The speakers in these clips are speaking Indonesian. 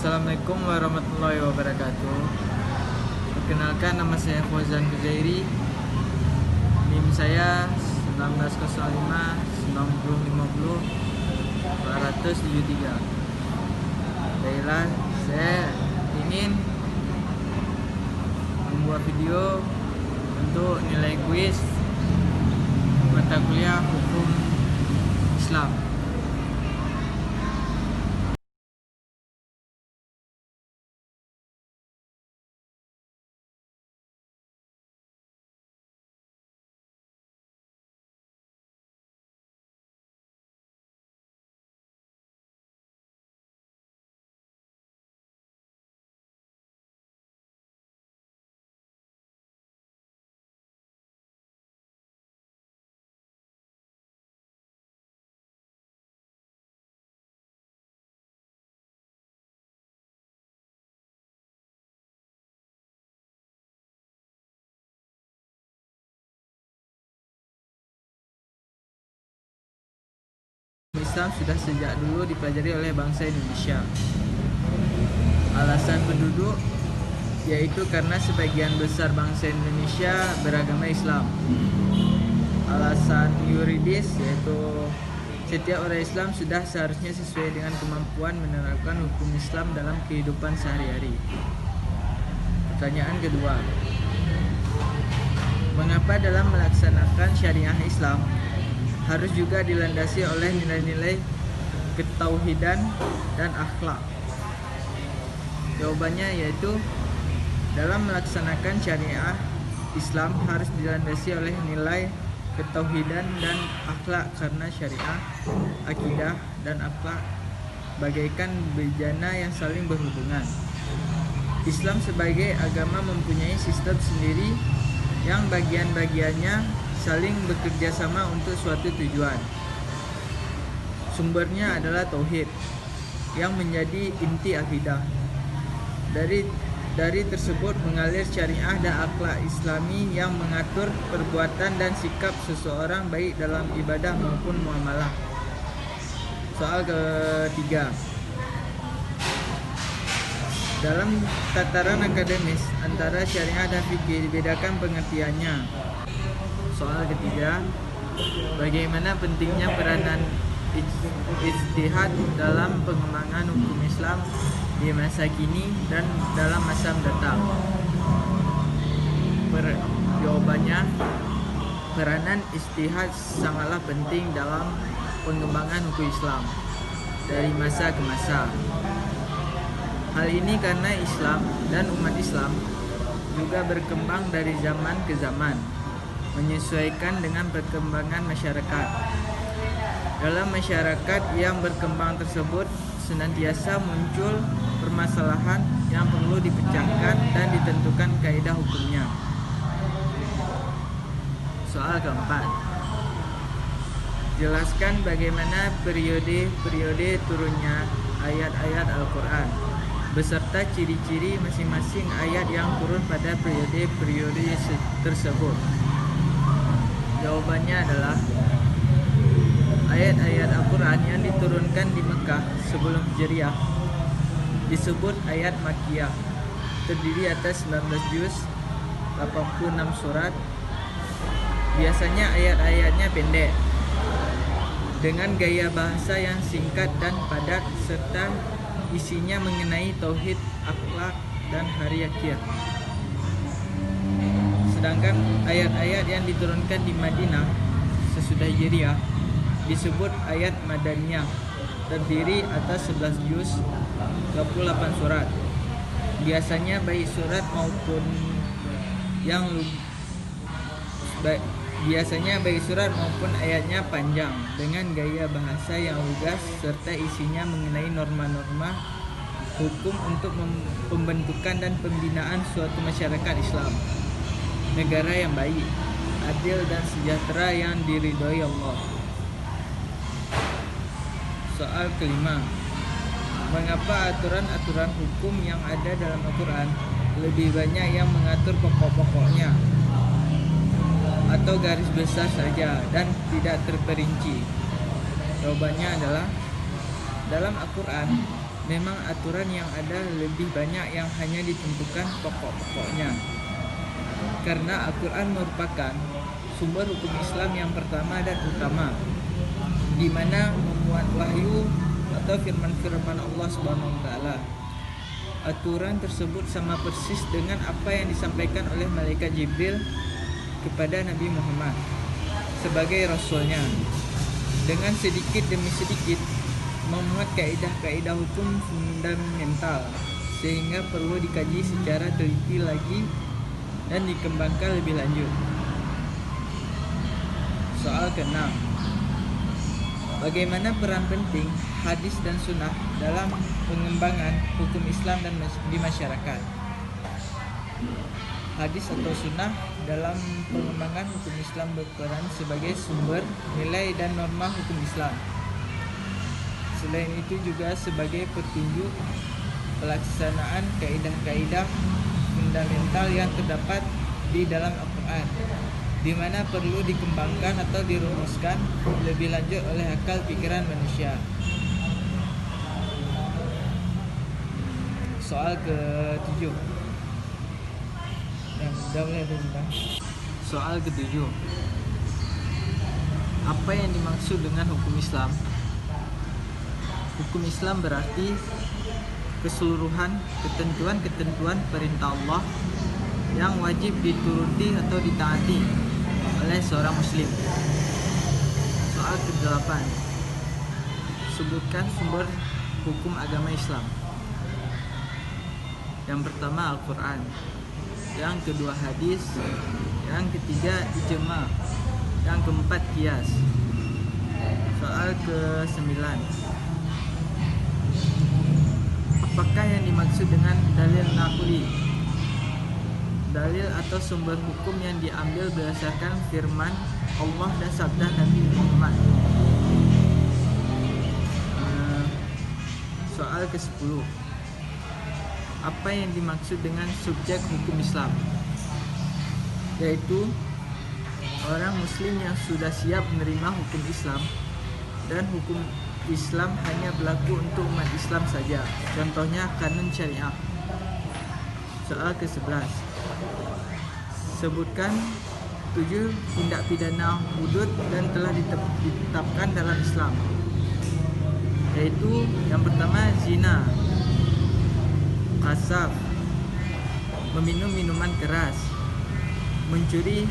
Assalamualaikum warahmatullahi wabarakatuh. Perkenalkan, nama saya Fauzan Kuzairi. NIM saya 1905 9050 273. Baiklah, saya ingin membuat video untuk nilai kuis mata kuliah hukum Islam. Islam sudah sejak dulu dipelajari oleh bangsa Indonesia. Alasan penduduk yaitu karena sebagian besar bangsa Indonesia beragama Islam. Alasan yuridis yaitu setiap orang Islam sudah seharusnya sesuai dengan kemampuan menerapkan hukum Islam dalam kehidupan sehari-hari. Pertanyaan kedua, mengapa dalam melaksanakan syariah Islam harus juga dilandasi oleh nilai-nilai ketauhidan dan akhlak? Jawabannya yaitu dalam melaksanakan syariah Islam harus dilandasi oleh nilai ketauhidan dan akhlak, karena syariah, akidah, dan akhlak bagaikan bejana yang saling berhubungan. Islam sebagai agama mempunyai sistem sendiri yang bagian-bagiannya saling bekerja sama untuk suatu tujuan. Sumbernya adalah tauhid yang menjadi inti akidah. Dari tersebut mengalir syariah dan akhlak Islami yang mengatur perbuatan dan sikap seseorang baik dalam ibadah maupun muamalah. Soal ketiga, dalam tataran akademis antara syariah dan fikih dibedakan pengertiannya. Soal ketiga, bagaimana pentingnya peranan ijtihad dalam pengembangan hukum Islam di masa kini dan dalam masa mendatang? Jawabannya, peranan ijtihad sangatlah penting dalam pengembangan hukum Islam dari masa ke masa. Hal ini karena Islam dan umat Islam juga berkembang dari zaman ke zaman, menyesuaikan dengan perkembangan masyarakat. Dalam masyarakat yang berkembang tersebut senantiasa muncul permasalahan yang perlu dipecahkan dan ditentukan kaidah hukumnya. Soal keempat, jelaskan bagaimana periode turunnya ayat-ayat Al-Quran beserta ciri-ciri masing-masing ayat yang turun pada periode tersebut. Jawabannya adalah ayat-ayat Al-Quran yang diturunkan di Mekah sebelum Hijriah disebut ayat Makkiyah, terdiri atas 19 juz, 86 surat. Biasanya ayat-ayatnya pendek, dengan gaya bahasa yang singkat dan padat, serta isinya mengenai tauhid, akhlak, dan hari akhir. Sedangkan ayat-ayat yang diturunkan di Madinah sesudah Hijriah disebut ayat Madaniyah, terdiri atas 11 juz, 28 surat. Biasanya baik surat maupun ayatnya panjang dengan gaya bahasa yang lugas serta isinya mengenai norma-norma hukum untuk pembentukan dan pembinaan suatu masyarakat Islam, negara yang baik, adil, dan sejahtera yang diridhoi Allah. Soal kelima, mengapa aturan-aturan hukum yang ada dalam Al-Quran lebih banyak yang mengatur pokok-pokoknya atau garis besar saja dan tidak terperinci? Jawabannya adalah dalam Al-Quran Memang aturan yang ada lebih banyak yang hanya ditentukan pokok-pokoknya. Karena Al-Quran merupakan sumber hukum Islam yang pertama dan utama, di mana memuat wahyu atau firman-firman Allah Subhanahu wa taala. Aturan tersebut sama persis dengan apa yang disampaikan oleh malaikat Jibril kepada Nabi Muhammad sebagai rasulnya, dengan sedikit demi sedikit memuat kaidah-kaidah hukum fundamental, sehingga perlu dikaji secara teliti lagi dan dikembangkan lebih lanjut. Soal ke-6. Bagaimana peran penting hadis dan sunnah dalam pengembangan hukum Islam dan di masyarakat? Hadis atau sunnah dalam pengembangan hukum Islam berperan sebagai sumber nilai dan norma hukum Islam. Selain itu juga sebagai petunjuk pelaksanaan kaidah-kaidah fundamental yang terdapat di dalam Al-Quran, di mana perlu dikembangkan atau dirumuskan lebih lanjut oleh akal pikiran manusia. Soal ke-7. Soal ke-7. Apa yang dimaksud dengan hukum Islam? Hukum Islam berarti keseluruhan ketentuan-ketentuan perintah Allah yang wajib dituruti atau ditaati oleh seorang muslim. Soal ke-8. Sebutkan sumber hukum agama Islam. Yang pertama Al-Quran, yang kedua hadis, yang ketiga ijma', yang keempat qiyas. Soal ke-9. Apakah yang dimaksud dengan dalil naqli? Dalil atau sumber hukum yang diambil berdasarkan firman Allah dan sabda Nabi Muhammad. Soal ke-10. Apa yang dimaksud dengan subjek hukum Islam? Yaitu orang muslim yang sudah siap menerima hukum Islam, dan hukum Islam hanya berlaku untuk umat Islam saja. Contohnya kanun syariah. Soal ke-11. Sebutkan 7 tindak pidana hudud dan telah ditetapkan dalam Islam. Yaitu yang pertama zina, qasaf, meminum minuman keras, mencuri,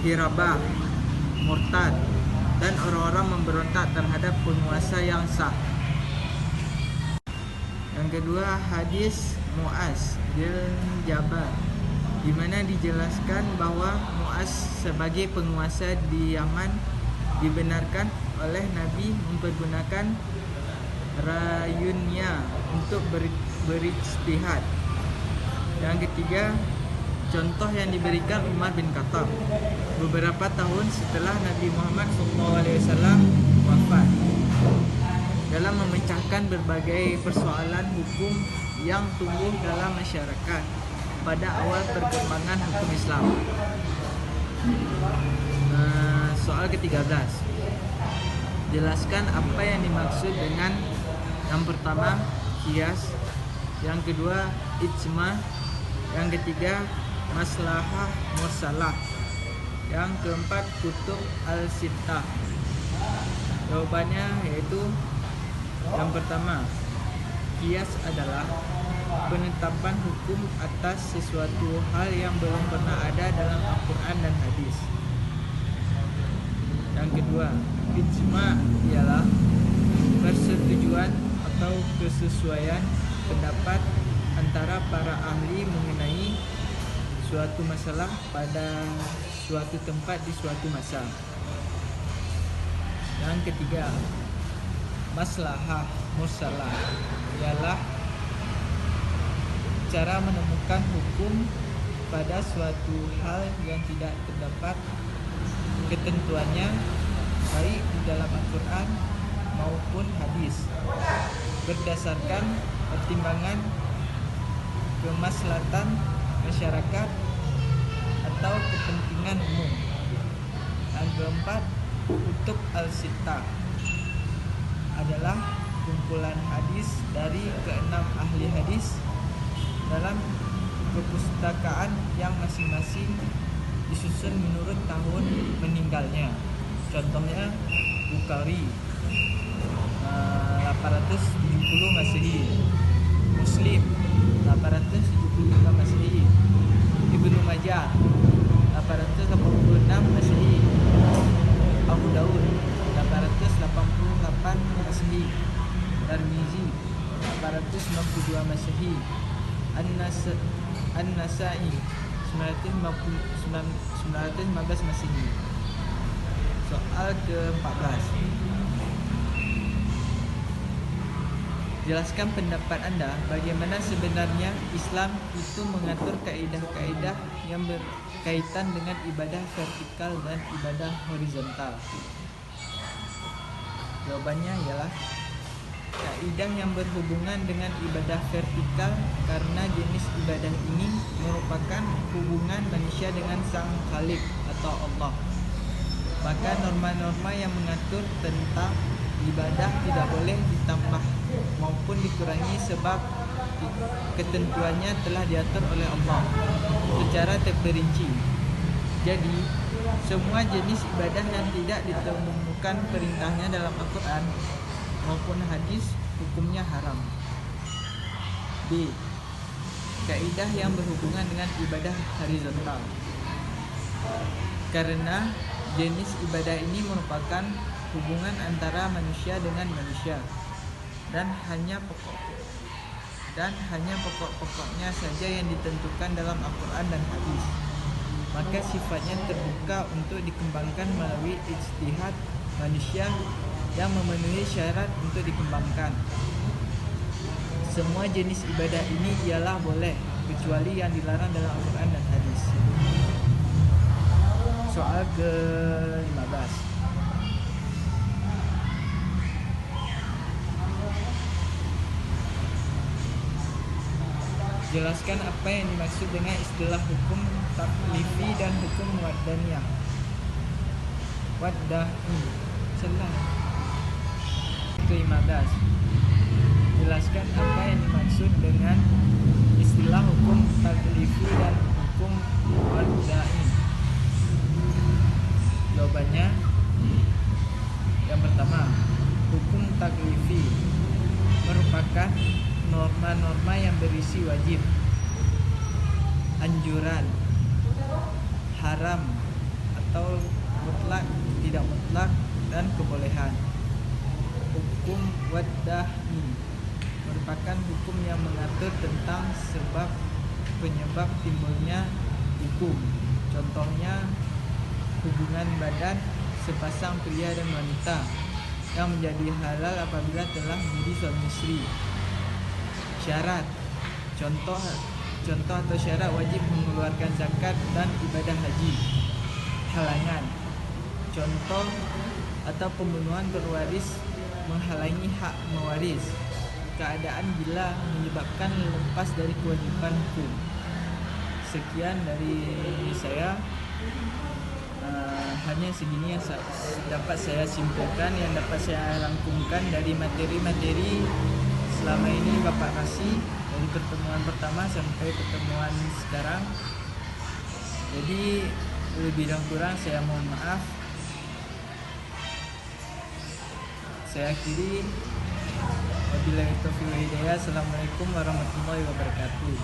hirabah, murtad, dan orang-orang memberontak terhadap penguasa yang sah. Yang kedua hadis Mu'az bin Jabal, di mana dijelaskan bahwa Mu'az sebagai penguasa di Yaman dibenarkan oleh Nabi mempergunakan rayunnya untuk berijtihad. Yang ketiga, contoh yang diberikan Umar bin Khattab beberapa tahun setelah Nabi Muhammad SAW wafat, dalam memecahkan berbagai persoalan hukum yang tumbuh dalam masyarakat pada awal perkembangan hukum Islam. Soal ke-13. Jelaskan apa yang dimaksud dengan yang pertama qiyas, yang kedua ijma', yang ketiga maslahah mursalah, yang keempat kutub al-sittah. Jawabannya yaitu yang pertama, qiyas adalah penetapan hukum atas sesuatu hal yang belum pernah ada dalam Al-Quran dan hadis. Yang kedua, ijma' ialah persetujuan atau kesesuaian pendapat antara para ahli mengenai suatu masalah pada suatu tempat di suatu masa. Yang ketiga, maslahah mursalah ialah cara menemukan hukum pada suatu hal yang tidak terdapat ketentuannya baik di dalam Al-Quran maupun hadis, berdasarkan pertimbangan kemaslahatan masyarakat atau kepentingan umum. Yang keempat, kutub al-sittah adalah kumpulan hadis dari keenam ahli hadis dalam perpustakaan yang masing-masing disusun menurut tahun meninggalnya. Contohnya Bukhari 870 Masehi, Muslim 875 Masehi, Ibnu Majah 886 Masehi, Abu Daud 888 Masehi, Tirmizi 892 Masehi, An-Nasa'i 915 Masehi. Soal ke-14. Jelaskan pendapat Anda bagaimana sebenarnya Islam itu mengatur kaidah-kaidah yang berkaitan dengan ibadah vertikal dan ibadah horizontal. Jawabannya ialah kaidah yang berhubungan dengan ibadah vertikal karena jenis ibadah ini merupakan hubungan manusia dengan Sang Khalik atau Allah. Maka norma-norma yang mengatur tentang ibadah tidak boleh ditambah maupun dikurangi sebab ketentuannya telah diatur oleh Allah secara terperinci. Jadi, semua jenis ibadah yang tidak ditemukan perintahnya dalam Al-Quran maupun hadis hukumnya haram. B. Kaidah yang berhubungan dengan ibadah horizontal. Karena jenis ibadah ini merupakan hubungan antara manusia dengan manusia dan hanya pokok-pokoknya saja yang ditentukan dalam Al-Quran dan hadis. Maka sifatnya terbuka untuk dikembangkan melalui ijtihad manusia yang memenuhi syarat untuk dikembangkan. Semua jenis ibadah ini ialah boleh kecuali yang dilarang dalam Al-Quran dan hadis. Soal ke-15. Jelaskan apa yang dimaksud dengan istilah hukum taklifi dan hukum waddaniyah. Salah. Ke-15. Jelaskan apa yang dimaksud dengan istilah hukum taklifi dan hukum waddaniyah. Jawabannya, yang pertama, hukum taklifi merupakan norma-norma yang berisi wajib, anjuran, haram atau mutlak, tidak mutlak, dan kebolehan. Hukum waddahi merupakan hukum yang mengatur tentang sebab penyebab timbulnya hukum. Contohnya hubungan badan sepasang pria dan wanita yang menjadi halal apabila telah menjadi suami istri. Syarat, contoh atau syarat wajib mengeluarkan zakat dan ibadah haji. Halangan, contoh atau pembunuhan berwaris menghalangi hak mewaris. Keadaan bila menyebabkan lepas dari kewajiban hukum. Sekian dari saya. Hanya segini yang dapat saya simpulkan, yang dapat saya rangkumkan dari materi-materi selama ini Bapak kasih dari pertemuan pertama sampai pertemuan sekarang. Jadi lebih dan kurang saya mohon maaf. Saya akhiri. Wabillahi taufiq wal hidayah. Assalamualaikum warahmatullahi wabarakatuh.